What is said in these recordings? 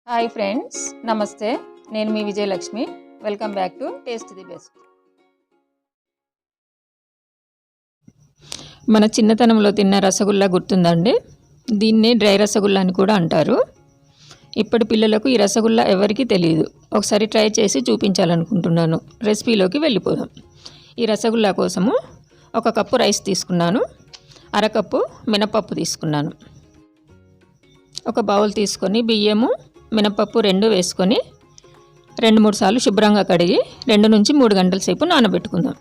Hi friends, నమస్తే. నేను మీ Vijayalakshmi. Welcome back to taste the best. మన చిన్నతనంలో తిన్న రసగుల్లా గుర్తుందండి. దీన్నే డ్రై రసగుల్లా అని కూడా అంటారు. ఇప్పటి పిల్లలకు ఈ రసగుల్లా ఎవరికీ తెలియదు. ఒకసారి ట్రై చేసి చూపించాలనుకుంటున్నాను. రెసిపీలోకి వెళ్ళిపోదాం. ఈ రసగుల్లా కోసము 1 కప్పు రైస్ తీసుకున్నాను. అరకప్పు మినపప్పు తీసుకున్నాను. ఒక బౌల్ తీసుకొని బియ్యము మినపప్పు 2 వేసుకొని 2-3 సార్లు శుభ్రంగా కడిగి 2 నుంచి 3 గంటల సేపు నానబెట్టుకుందాం.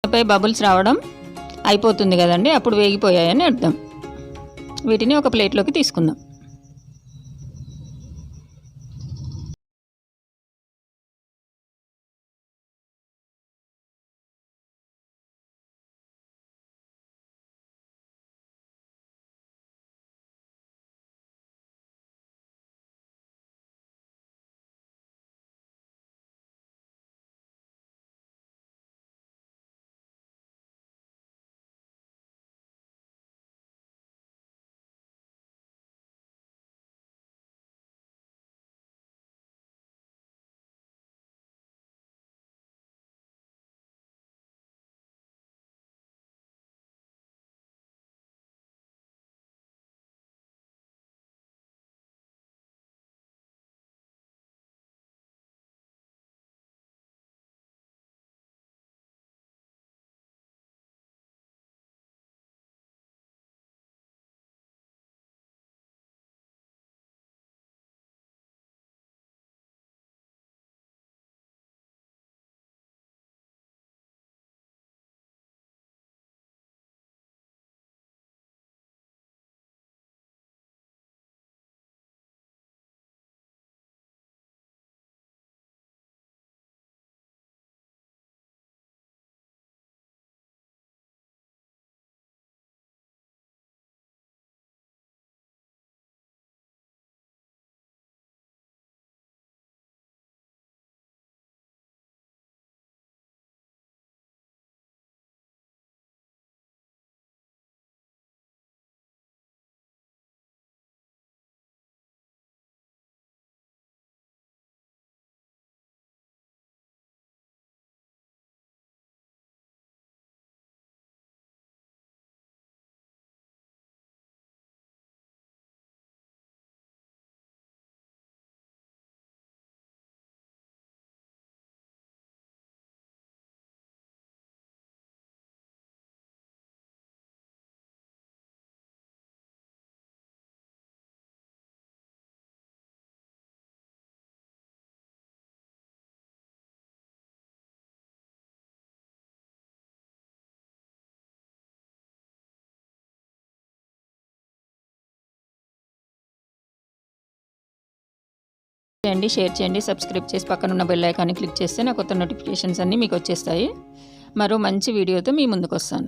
పై బబుల్స్ రావడం అయిపోతుంది కదండి, అప్పుడు వేగిపోయాయని అర్థం. వీటిని ఒక ప్లేట్లోకి తీసుకుందాం. చేయండి, షేర్ చేయండి, సబ్స్క్రైబ్ చేసి పక్కన ఉన్న బెల్ ఐకాన్ని క్లిక్ చేస్తే నా కొత్త నోటిఫికేషన్స్ అన్నీ మీకు వచ్చేస్తాయి. మరో మంచి వీడియోతో మీ ముందుకు వస్తాను.